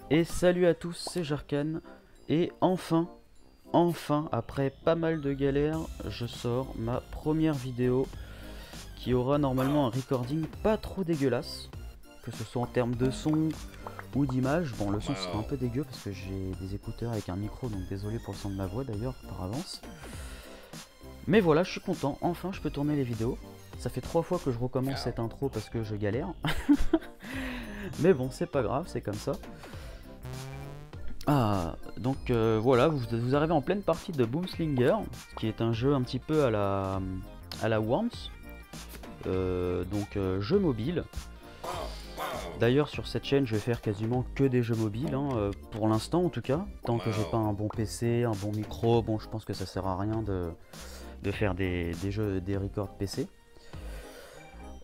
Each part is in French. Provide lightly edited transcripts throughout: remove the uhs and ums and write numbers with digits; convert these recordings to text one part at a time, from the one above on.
Et salut à tous, c'est Jarkan. Et enfin, après pas mal de galères, je sors ma première vidéo qui aura normalement un recording pas trop dégueulasse, que ce soit en termes de son ou d'image. Bon, le son sera un peu dégueu parce que j'ai des écouteurs avec un micro, donc désolé pour le son de ma voix d'ailleurs par avance. Mais voilà, je suis content, enfin je peux tourner les vidéos. Ça fait 3 fois que je recommence cette intro parce que je galère. Mais bon, c'est pas grave, c'est comme ça. Donc voilà, vous arrivez en pleine partie de Boomslinger, qui est un jeu un petit peu à la Worms, jeu mobile. D'ailleurs sur cette chaîne je vais faire quasiment que des jeux mobiles, hein, pour l'instant en tout cas, tant que j'ai pas un bon PC, un bon micro, bon je pense que ça sert à rien de faire des jeux, des records PC.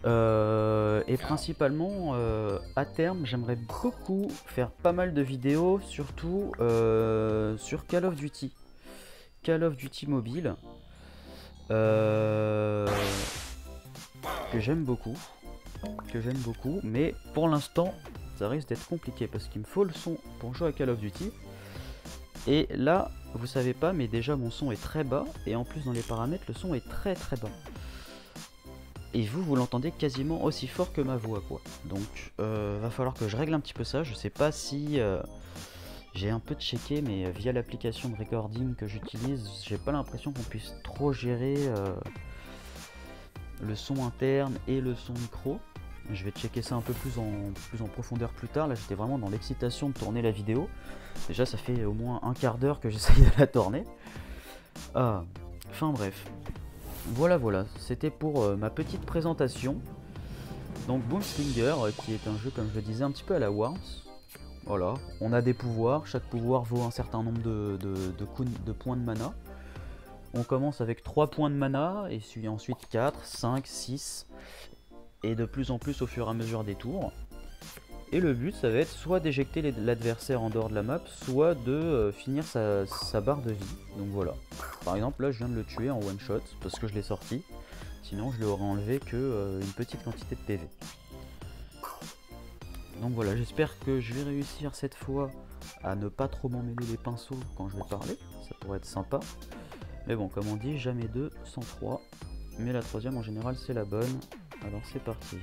Et principalement à terme j'aimerais beaucoup faire pas mal de vidéos, surtout sur Call of Duty mobile, que j'aime beaucoup, mais pour l'instant ça risque d'être compliqué parce qu'il me faut le son pour jouer à Call of Duty. Et là vous savez pas, mais déjà mon son est très bas, et en plus dans les paramètres le son est très bas. Et vous l'entendez quasiment aussi fort que ma voix, quoi. Donc va falloir que je règle un petit peu ça. Je sais pas si j'ai un peu checké, mais via l'application de recording que j'utilise, j'ai pas l'impression qu'on puisse trop gérer le son interne et le son micro. Je vais checker ça un peu plus en profondeur plus tard. Là j'étais vraiment dans l'excitation de tourner la vidéo. Déjà ça fait au moins un quart d'heure que j'essaye de la tourner. Enfin bref. Voilà, c'était pour ma petite présentation. Donc Boomslinger, qui est un jeu, comme je le disais, un petit peu à la Worms. Voilà, on a des pouvoirs, chaque pouvoir vaut un certain nombre de points de mana. On commence avec 3 points de mana, et suit ensuite 4, 5, 6, et de plus en plus au fur et à mesure des tours. Et le but, ça va être soit d'éjecter l'adversaire en dehors de la map, soit de finir sa barre de vie. Donc voilà. Par exemple, là, je viens de le tuer en one shot parce que je l'ai sorti. Sinon, je lui aurais enlevé que une petite quantité de PV. Donc voilà, j'espère que je vais réussir cette fois à ne pas trop m'en mêler les pinceaux quand je vais parler. Ça pourrait être sympa. Mais bon, comme on dit, jamais 2 sans 3. Mais la troisième, en général, c'est la bonne. Alors c'est parti.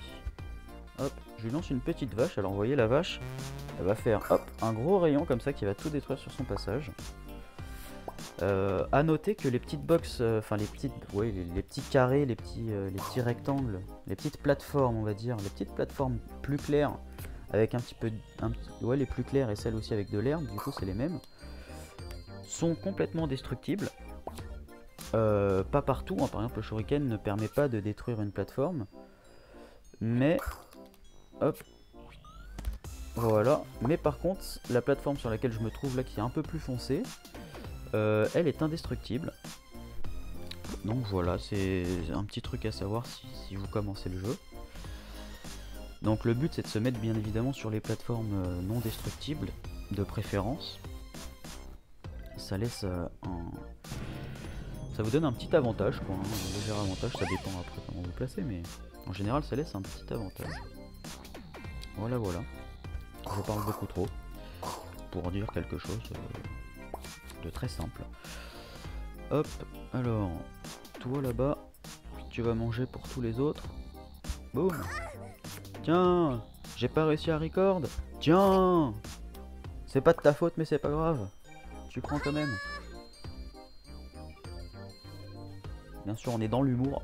Hop, je lui lance une petite vache. Alors vous voyez, la vache, elle va faire hop, un gros rayon comme ça qui va tout détruire sur son passage. À noter que les petites box, enfin les petits carrés, les petits rectangles, les petites plateformes, on va dire, les petites plateformes plus claires, avec un petit peu, les plus claires et celles aussi avec de l'herbe, du coup c'est les mêmes, sont complètement destructibles. Pas partout, hein. Par exemple le shuriken ne permet pas de détruire une plateforme, mais hop, voilà. Mais par contre, la plateforme sur laquelle je me trouve là, qui est un peu plus foncée, elle est indestructible. Donc voilà, c'est un petit truc à savoir si vous commencez le jeu. Donc le but c'est de se mettre bien évidemment sur les plateformes non destructibles, de préférence. Ça laisse ça vous donne un petit avantage, quoi, hein, un léger avantage, ça dépend après comment vous placez, mais en général ça laisse un petit avantage. Voilà. Je parle beaucoup trop pour dire quelque chose de très simple. Hop, alors, toi là-bas, tu vas manger pour tous les autres. Boum. Tiens, j'ai pas réussi à record. Tiens, c'est pas de ta faute, mais c'est pas grave. Tu prends quand même. Bien sûr, on est dans l'humour.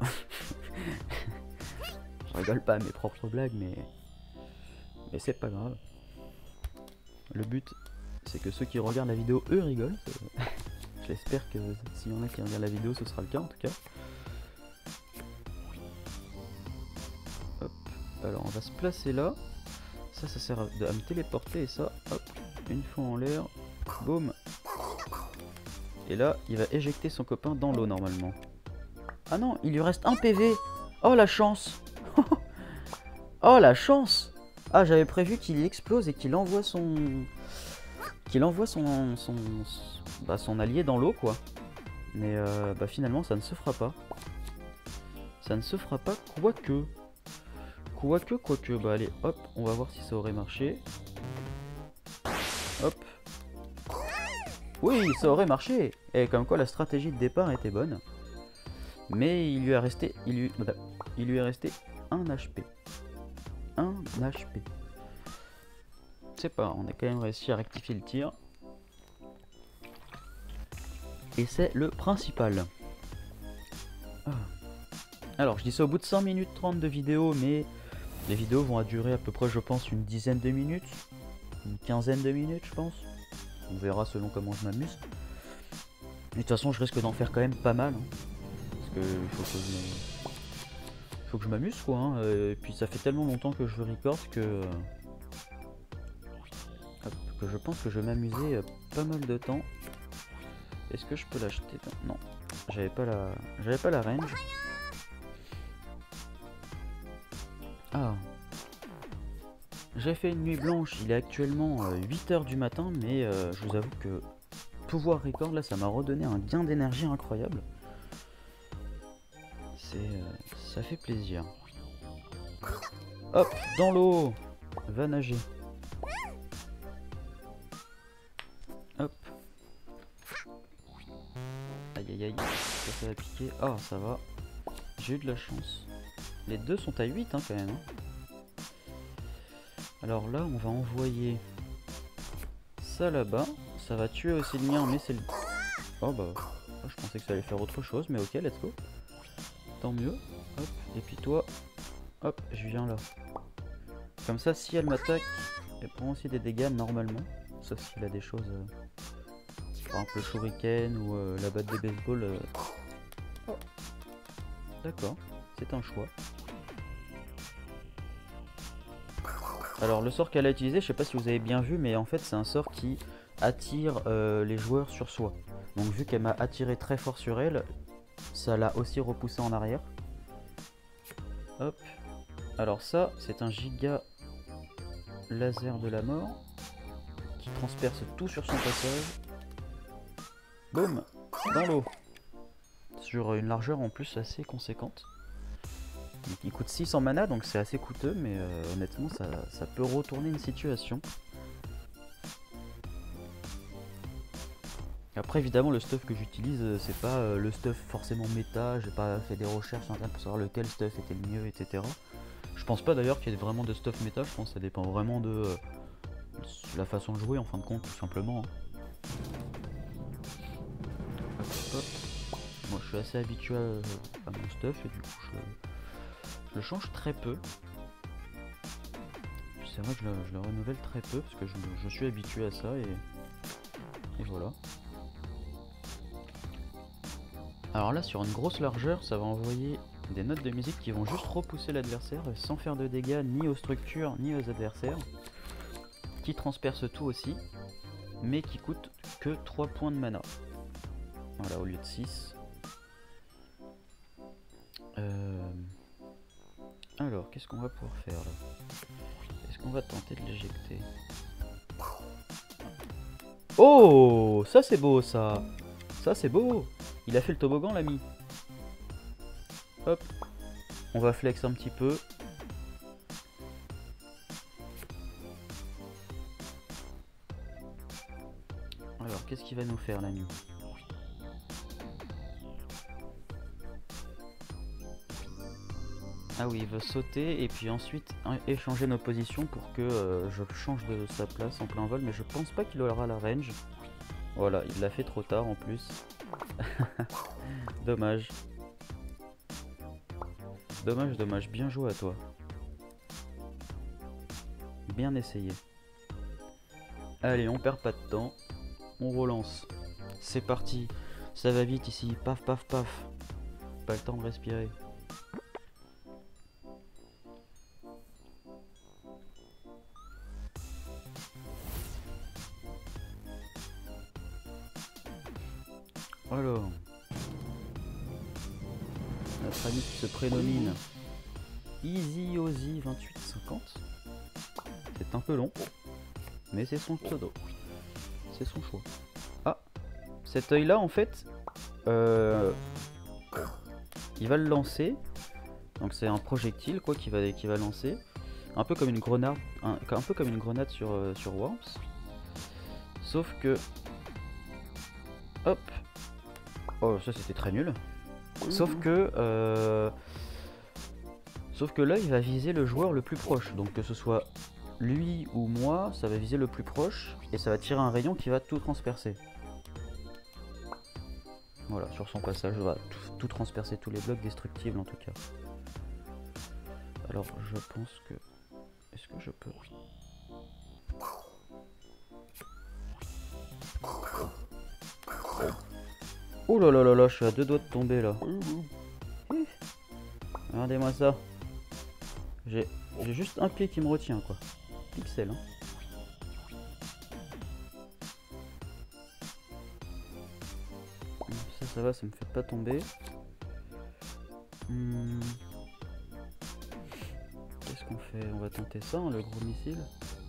Je rigole pas à mes propres blagues, mais c'est pas grave. Le but, c'est que ceux qui regardent la vidéo, eux, rigolent. J'espère que s'il y en a qui regardent la vidéo, ce sera le cas en tout cas. Hop, alors on va se placer là. Ça sert à me téléporter, et ça, hop, une fois en l'air, boum. Et là, il va éjecter son copain dans l'eau normalement. Ah non, il lui reste un PV. Oh la chance. Oh la chance. Ah, j'avais prévu qu'il explose et qu'il envoie son allié dans l'eau, quoi. Mais finalement ça ne se fera pas. Ça ne se fera pas, quoique. Bah allez, hop, on va voir si ça aurait marché. Hop. Oui, ça aurait marché. Et comme quoi la stratégie de départ était bonne. Mais il lui est resté, il lui est resté un HP. Un HP. C'est pas, on a quand même réussi à rectifier le tir. Et c'est le principal. Ah. Alors, je dis ça au bout de 5 minutes 30 de vidéo, mais les vidéos vont durer à peu près, je pense, une dizaine de minutes. Une quinzaine de minutes, je pense. On verra selon comment je m'amuse. Mais de toute façon, je risque d'en faire quand même pas mal. Hein, parce que il faut que je m'amuse, quoi. Hein, et puis ça fait tellement longtemps que je record que je pense que je vais m'amuser pas mal de temps. Est-ce que je peux l'acheter? Non, j'avais pas la range. Ah, j'ai fait une nuit blanche, il est actuellement 8 h du matin, mais je vous avoue que pouvoir record là, ça m'a redonné un gain d'énergie incroyable. Ça fait plaisir. Hop, dans l'eau, va nager. Hop. Aïe aïe aïe, ça va piquer. Ah, ça va. J'ai eu de la chance. Les deux sont à 8 hein, quand même. Hein. Alors là, on va envoyer ça là-bas. Ça va tuer aussi le mien, mais c'est le... Oh bah, je pensais que ça allait faire autre chose, mais ok, let's go. Tant mieux. Hop, et puis toi, hop, je viens là. Comme ça, si elle m'attaque, elle prend aussi des dégâts normalement. Sauf s'il a des choses... par exemple le shuriken ou la batte de baseball. Oh. D'accord, c'est un choix. Alors le sort qu'elle a utilisé, je sais pas si vous avez bien vu, mais en fait c'est un sort qui attire les joueurs sur soi. Donc vu qu'elle m'a attiré très fort sur elle, ça l'a aussi repoussé en arrière. Hop. Alors ça, c'est un giga laser de la mort qui transperce tout sur son passage. Boum, dans l'eau. Sur une largeur en plus assez conséquente. Il coûte 600 mana, donc c'est assez coûteux, mais honnêtement ça peut retourner une situation. Après évidemment le stuff que j'utilise c'est pas le stuff forcément méta, j'ai pas fait des recherches sur internet pour savoir lequel stuff était le mieux, etc. Je pense pas d'ailleurs qu'il y ait vraiment de stuff méta, je pense que ça dépend vraiment de la façon de jouer en fin de compte tout simplement. Hop. Moi je suis assez habitué à mon stuff et du coup je le change très peu. C'est vrai que je le renouvelle très peu parce que je suis habitué à ça et voilà. Alors là sur une grosse largeur ça va envoyer des notes de musique qui vont juste repousser l'adversaire sans faire de dégâts ni aux structures ni aux adversaires. Qui transperce tout aussi mais qui coûte que 3 points de mana. Voilà au lieu de 6. Alors qu'est-ce qu'on va pouvoir faire là? Est-ce qu'on va tenter de l'éjecter? Oh, ça c'est beau ça. Ça c'est beau. Il a fait le toboggan l'ami. Hop. On va flex un petit peu. Alors qu'est-ce qu'il va nous faire l'ami? Ah oui, il veut sauter et puis ensuite échanger nos positions pour que je change de sa place en plein vol, mais je pense pas qu'il aura la range. Voilà, il l'a fait trop tard en plus. Dommage. Dommage, dommage. Bien joué à toi. Bien essayé. Allez, on perd pas de temps. On relance. C'est parti. Ça va vite ici. Paf, paf, paf. Pas le temps de respirer. Alors, notre ami qui se prénomine Easy Ozzy 2850. C'est un peu long, mais c'est son pseudo. C'est son choix. Ah, cet œil là en fait, il va le lancer. Donc c'est un projectile quoi qui va lancer. Un peu comme une grenade, un peu comme une grenade sur Worms. Sauf que... Hop. Oh, ça c'était très nul. Sauf que là, il va viser le joueur le plus proche. Donc que ce soit lui ou moi, ça va viser le plus proche. Et ça va tirer un rayon qui va tout transpercer. Voilà, sur son passage, il va tout transpercer, tous les blocs destructibles en tout cas. Alors, je pense que... Est-ce que je peux... Oh là là là là, je suis à 2 doigts de tomber là. Regardez-moi ça. J'ai juste un pied qui me retient quoi. Pixel hein. Ça va, ça me fait pas tomber. Qu'est-ce qu'on fait? On va tenter ça, hein, le gros missile.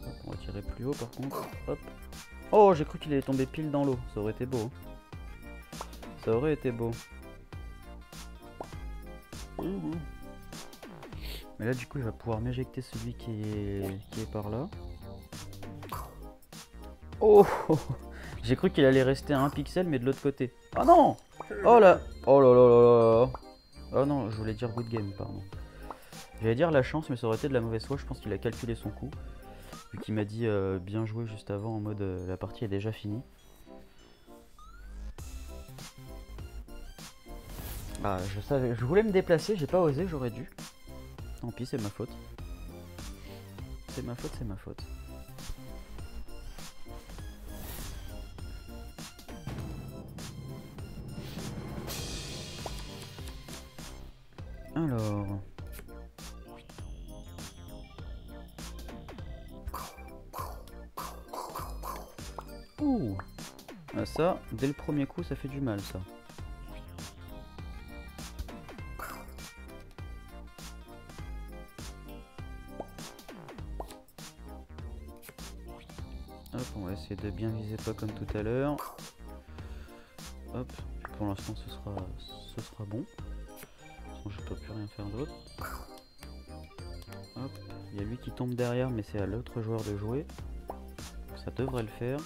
Hop, on va tirer plus haut par contre. Hop. Oh, j'ai cru qu'il allait tomber pile dans l'eau. Ça aurait été beau. Hein. Ça aurait été beau. Mais là du coup il va pouvoir m'éjecter celui qui est par là. Oh, j'ai cru qu'il allait rester à 1 pixel mais de l'autre côté. Ah non. Oh là. Oh là là là là. Oh non, je voulais dire good game, pardon. J'allais dire la chance mais ça aurait été de la mauvaise foi. Je pense qu'il a calculé son coup. Vu qu'il m'a dit bien joué juste avant en mode la partie est déjà finie. Ah, je savais, je voulais me déplacer, j'ai pas osé, j'aurais dû. Tant pis, c'est ma faute. C'est ma faute, c'est ma faute. Alors... Ouh. Ah, ça, dès le premier coup, ça fait du mal, ça. Hop, on va essayer de bien viser pas comme tout à l'heure. Hop, pour l'instant ce sera bon. De toute façon, je peux plus rien faire d'autre. Hop, il y a lui qui tombe derrière, mais c'est à l'autre joueur de jouer. Ça devrait le faire.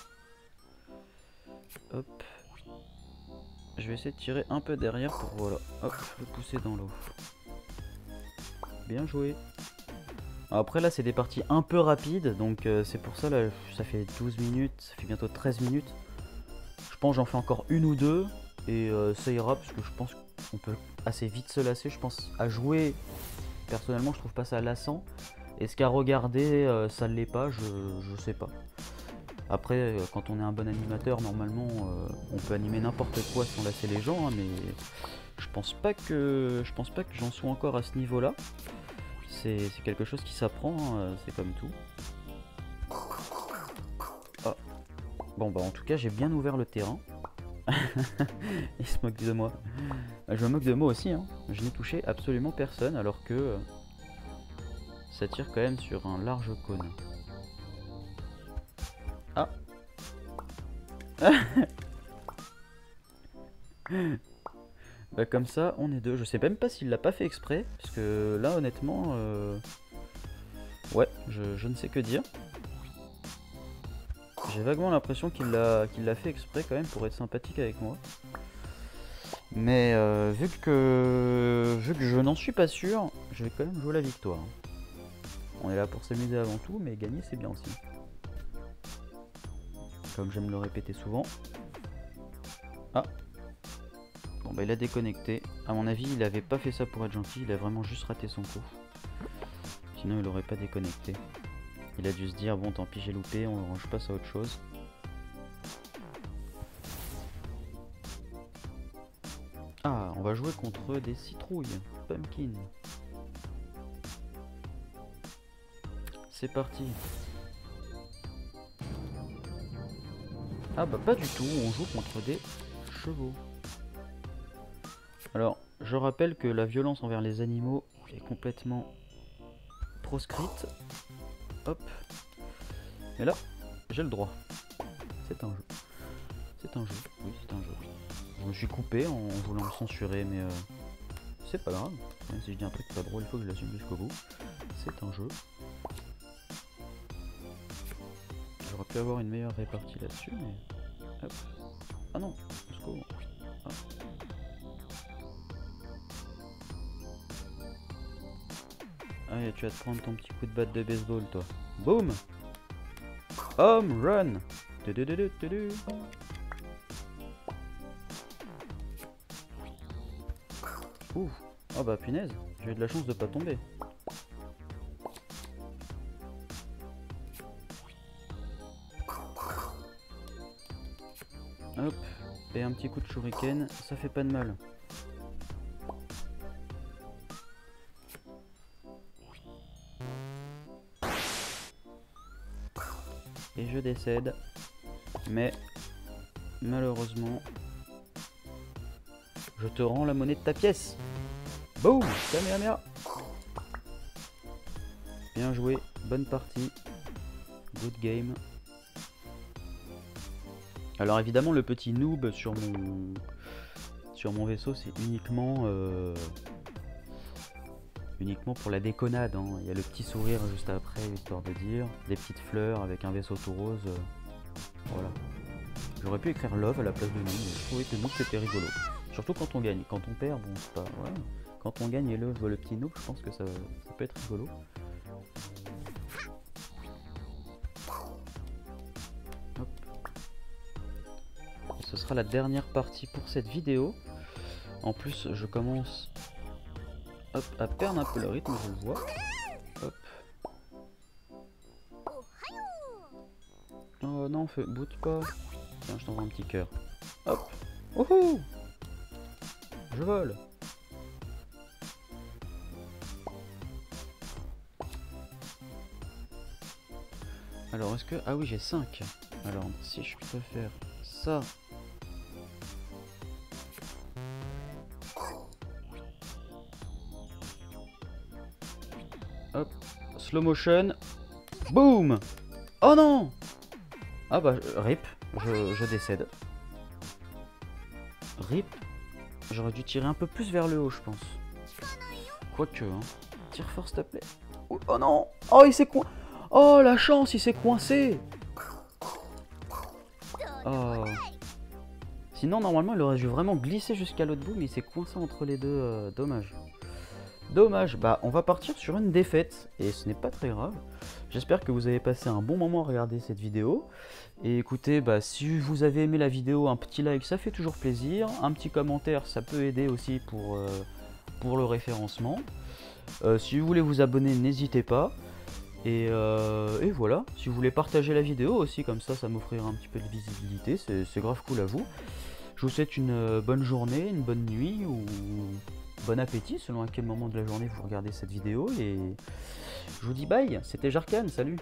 Hop. Je vais essayer de tirer un peu derrière pour voilà, hop, le pousser dans l'eau. Bien joué. Après là c'est des parties un peu rapides, donc c'est pour ça là ça fait 12 minutes, ça fait bientôt 13 minutes. Je pense j'en fais encore une ou deux et ça ira parce que je pense qu'on peut assez vite se lasser. Je pense à jouer, personnellement je trouve pas ça lassant. Est-ce qu'à regarder ça ne l'est pas, je sais pas. Après quand on est un bon animateur normalement on peut animer n'importe quoi sans lasser les gens hein, mais je pense pas que j'en sois encore à ce niveau là. C'est quelque chose qui s'apprend, hein, c'est comme tout. Ah. Bon bah en tout cas j'ai bien ouvert le terrain. Il se moque de moi. Je me moque de moi aussi, hein. Je n'ai touché absolument personne alors que ça tire quand même sur un large cône. Ah. Bah comme ça on est deux, je sais même pas s'il l'a pas fait exprès, parce que là honnêtement, ouais, je ne sais que dire. J'ai vaguement l'impression qu'il l'a fait exprès quand même pour être sympathique avec moi. Mais vu que je n'en suis pas sûr, je vais quand même jouer la victoire. On est là pour s'amuser avant tout, mais gagner c'est bien aussi. Comme j'aime le répéter souvent. Ah. Bon bah il a déconnecté. À mon avis il avait pas fait ça pour être gentil, il a vraiment juste raté son coup. Sinon il aurait pas déconnecté. Il a dû se dire bon tant pis j'ai loupé, je passe à autre chose. Ah on va jouer contre des citrouilles. Pumpkin. C'est parti. Ah bah pas du tout, on joue contre des chevaux. Alors, je rappelle que la violence envers les animaux est complètement proscrite. Hop. Et là, j'ai le droit. C'est un jeu. C'est un jeu. Oui, c'est un jeu. Je me suis coupé en voulant le censurer, mais c'est pas grave. Même si je dis un truc pas drôle, il faut que je l'assume jusqu'au bout. C'est un jeu. Je j'aurais pu avoir une meilleure répartie là-dessus, mais... Hop. Ah non, au secours. Ah. Allez, tu vas te prendre ton petit coup de batte de baseball, toi. Boum! Home run! Tudududududu. Ouh! Oh bah punaise, j'ai eu de la chance de pas tomber. Hop, et un petit coup de shuriken, ça fait pas de mal. Et je décède, mais malheureusement, je te rends la monnaie de ta pièce. Boum, Kamehameha. Bien joué, bonne partie, good game. Alors évidemment le petit noob sur mon vaisseau c'est uniquement pour la déconnade, hein. Il y a le petit sourire juste après, histoire de dire, des petites fleurs avec un vaisseau tout rose, voilà. J'aurais pu écrire love à la place de noob, mais je trouvais que noob c'était rigolo. Surtout quand on gagne, quand on perd, bon c'est pas... Ouais. Quand on gagne et le petit noob, je pense que ça peut être rigolo. Hop. Et ce sera la dernière partie pour cette vidéo. En plus je commence hop, à perdre un peu le rythme, je le vois. Hop. Oh non, boot pas. Tiens, je t'envoie un petit cœur. Hop. Wouhou. Je vole. Alors est-ce que... Ah oui, j'ai 5. Alors si je peux faire ça... Hop, slow motion. Boum. Oh non. Ah bah, rip, je décède. Rip. J'aurais dû tirer un peu plus vers le haut, je pense. Quoique, hein. Tire fort, s'il te plaît. Oh non. Oh, il s'est coincé. Oh, la chance, il s'est coincé. Oh. Sinon, normalement, il aurait dû vraiment glisser jusqu'à l'autre bout, mais il s'est coincé entre les deux. Dommage. Dommage. Bah, on va partir sur une défaite, et ce n'est pas très grave. J'espère que vous avez passé un bon moment à regarder cette vidéo. Et écoutez, bah, si vous avez aimé la vidéo, un petit like, ça fait toujours plaisir. Un petit commentaire, ça peut aider aussi pour le référencement. Si vous voulez vous abonner, n'hésitez pas. Et voilà, si vous voulez partager la vidéo aussi, comme ça m'offrira un petit peu de visibilité, c'est grave cool à vous. Je vous souhaite une bonne journée, une bonne nuit, ou bon appétit, selon à quel moment de la journée vous regardez cette vidéo, et je vous dis bye, c'était Jarkan, salut!